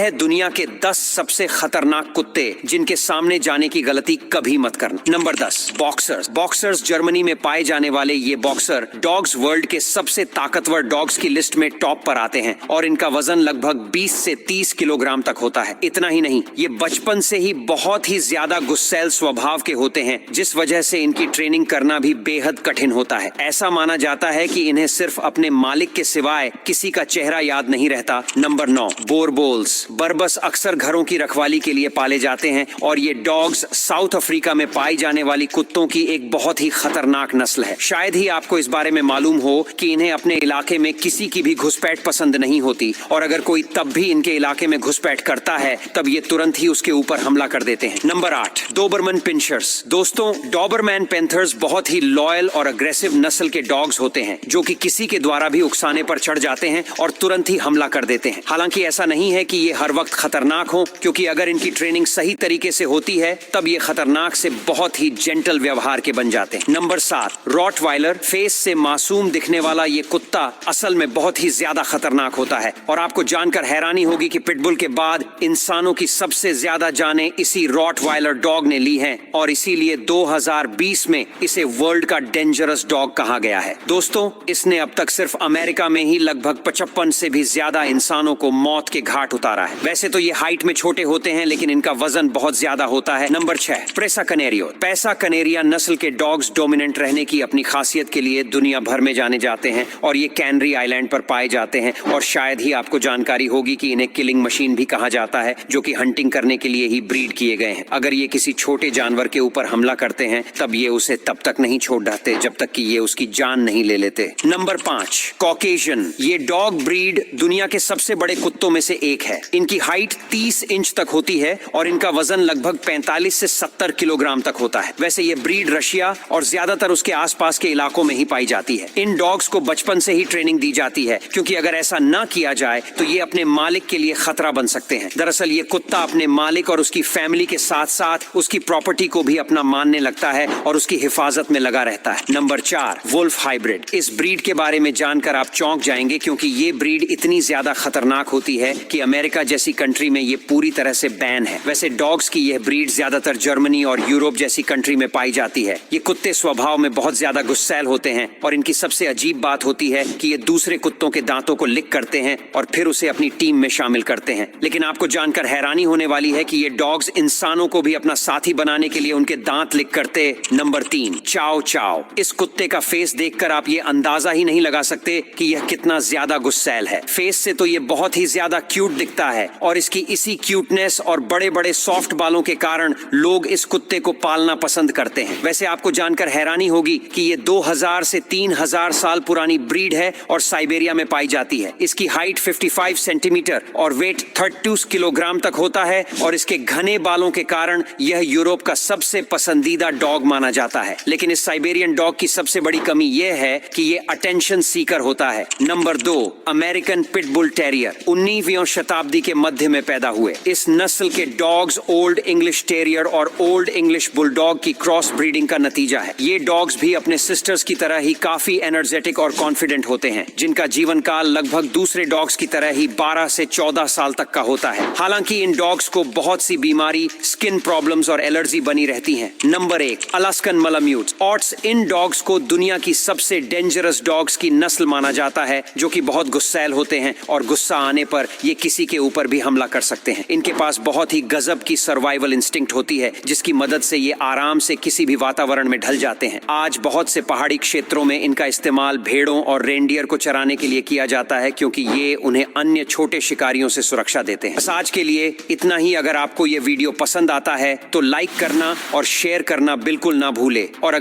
है दुनिया के 10 सबसे खतरनाक कुत्ते जिनके सामने जाने की गलती कभी मत करना। नंबर 10, बॉक्सर्स जर्मनी में पाए जाने वाले ये बॉक्सर डॉग्स वर्ल्ड के सबसे ताकतवर डॉग्स की लिस्ट में टॉप पर आते हैं और इनका वजन लगभग 20 से 30 किलोग्राम तक होता है। इतना ही नहीं, ये बचपन से ही बहुत ही ज्यादा गुस्सैल स्वभाव के होते हैं, जिस वजह से इनकी ट्रेनिंग करना भी बेहद कठिन होता है। ऐसा माना जाता है कि इन्हें सिर्फ अपने मालिक के सिवाय किसी का चेहरा याद नहीं रहता। नंबर 9, बोरबोल्स। बरबस अक्सर घरों की रखवाली के लिए पाले जाते हैं और ये डॉग्स साउथ अफ्रीका में पाई जाने वाली कुत्तों की एक बहुत ही खतरनाक नस्ल है। शायद ही आपको इस बारे में मालूम हो कि इन्हें अपने इलाके में किसी की भी घुसपैठ पसंद नहीं होती और अगर कोई तब भी इनके इलाके में घुसपैठ करता है तब ये तुरंत ही उसके ऊपर हमला कर देते हैं। नंबर 8, डोबरमन पिंचर्स। दोस्तों, डोबरमैन पैंथर्स बहुत ही लॉयल और अग्रेसिव नस्ल के डॉग्स होते हैं जो कि किसी के द्वारा भी उकसाने पर चढ़ जाते हैं और तुरंत ही हमला कर देते हैं। हालांकि ऐसा नहीं है कि ये हर वक्त खतरनाक हो, क्योंकि अगर इनकी ट्रेनिंग सही तरीके से होती है तब ये खतरनाक से बहुत ही जेंटल व्यवहार के बन जाते हैं। Number 7, Rottweiler. फेस से मासूम दिखने वाला ये कुत्ता असल में बहुत ही ज्यादा खतरनाक होता है और आपको जानकर हैरानी होगी कि पिटबुल के बाद इंसानों की सबसे ज्यादा जानें इसी रॉटवाइलर डॉग ने ली हैं और इसीलिए 2020 में इसे वर्ल्ड का डेंजरस डॉग कहा गया है। दोस्तों, इसने अब तक सिर्फ अमेरिका में ही लगभग 55 से भी ज्यादा इंसानों को मौत के घाट उतारा है। वैसे तो ये हाइट में छोटे होते हैं लेकिन इनका वजन बहुत ज्यादा होता है। नंबर 6, प्रेसा कनेरियो। पैसा कनेरिया नस्ल के डॉग्स डोमिनेंट रहने की अपनी खासियत के लिए दुनिया भर में जाने जाते हैं और ये कैनरी आइलैंड पर पाए जाते हैं और शायद ही आपको जानकारी होगी कि इन्हें किलिंग मशीन भी कहा जाता है, जो कि हंटिंग करने के लिए ही ब्रीड किए गए हैं। अगर ये किसी छोटे जानवर के ऊपर हमला करते हैं तब ये उसे तब तक नहीं छोड़ देते जब तक कि ये उसकी जान नहीं ले लेते। Number 5, Caucasian. ये डॉग ब्रीड दुनिया के सबसे बड़े कुत्तों में से एक है। इनकी हाइट 30 इंच तक होती है और इनका वजन लगभग 45 से 70 किलोग्राम तक होता है। वैसे ये ब्रीड रशिया और ज्यादातर उसके आसपास के इलाकों में ही पाई जाती है। इन डॉग्स को बचपन से ही ट्रेनिंग दी जाती है, क्योंकि अगर ऐसा ना किया जाए तो ये अपने मालिक के लिए खतरा बन सकते हैं। दरअसल ये कुत्ता अपने मालिक और उसकी फैमिली के साथ साथ उसकी प्रॉपर्टी को भी अपना मानने लगता है और उसकी हिफाजत में लगा रहता है। Number 4, wolf hybrid. इस ब्रीड के बारे में जानकर आप चौंक जाएंगे, क्योंकि ये ब्रीड इतनी ज्यादा खतरनाक होती है कि अमेरिका जैसी कंट्री में ये पूरी तरह से बैन है। वैसे डॉग्स की यह ब्रीड ज्यादातर जर्मनी और यूरोप जैसी कंट्री में पाई जाती है। ये कुत्ते स्वभाव में बहुत ज्यादा गुस्सैल होते हैं और इनकी सबसे अजीब बात होती है कि ये दूसरे कुत्तों के दांतों को लिक करते हैं और फिर उसे अपनी टीम में शामिल करते हैं। लेकिन आपको जानकर हैरानी होने वाली है कि ये डॉग्स इंसानों को भी अपना साथी बनाने के लिए उनके दांत लिक करते। नंबर 3, चाओ चाओ। इस कुत्ते का फेस देखकर आप ये अंदाजा ही नहीं लगा सकते कि यह कितना ज्यादा गुस्सैल है। फेस से तो ये बहुत ही ज्यादा क्यूट दिखता है और इसकी इसी क्यूटनेस और बड़े बड़े सॉफ्ट बालों के कारण लोग इस कुत्ते को पालना पसंद करते हैं। वैसे आपको जानकर हैरानी होगी कि ये 2000 से 3000 साल पुरानी ब्रीड है और साइबेरिया में पाई जाती है। इसकी हाइट 55 सेंटीमीटर और वेट 32 किलोग्राम तक होता है और इसके घने बालों के कारण यह यूरोप का सबसे पसंदीदा डॉग माना जाता है। लेकिन इस साइबेरियन डॉग की सबसे बड़ी कमी यह है कि ये अटेंशन सीकर होता है। Number 2, American pitbull terrier. 19वीं शताब्दी के मध्य में पैदा हुए इस नस्ल के डॉग्स ओल्ड इंग्लिश टेरियर और ओल्ड इंग्लिश बुलडॉग की क्रॉस ब्रीडिंग का नतीजा है। ये डॉग्स भी अपने सिस्टर्स की तरह ही काफी एनर्जेटिक और कॉन्फिडेंट होते हैं, जिनका जीवन काल लगभग दूसरे डॉग्स की तरह ही 12 से 14 साल तक का होता है। हालांकि इन डॉग्स को बहुत सी बीमारी, स्किन प्रॉब्लम्स और एलर्जी बनी रहती है। Number 1, Alaskan malamutes. ऑट्स। इन डॉग्स को दुनिया की सबसे डेंजरस डॉग्स की नस्ल माना जाता है, जो कि बहुत गुस्सैल होते हैं और गुस्सा आने पर ये किसी के ऊपर भी हमला कर सकते हैं। इनके पास बहुत ही गजब की सर्वाइवल इंस्टिंक्ट होती है, जिसकी मदद से ये आराम से किसी भी वातावरण में ढल जाते हैं। आज बहुत से पहाड़ी क्षेत्रों में इनका इस्तेमाल भेड़ों और रेंडियर को चराने के लिए किया जाता है, क्योंकि ये उन्हें अन्य छोटे शिकारियों से सुरक्षा देते हैं। बस आज के लिए इतना ही। अगर आपको ये वीडियो पसंद आता है तो लाइक करना और शेयर करना बिल्कुल ना भूले और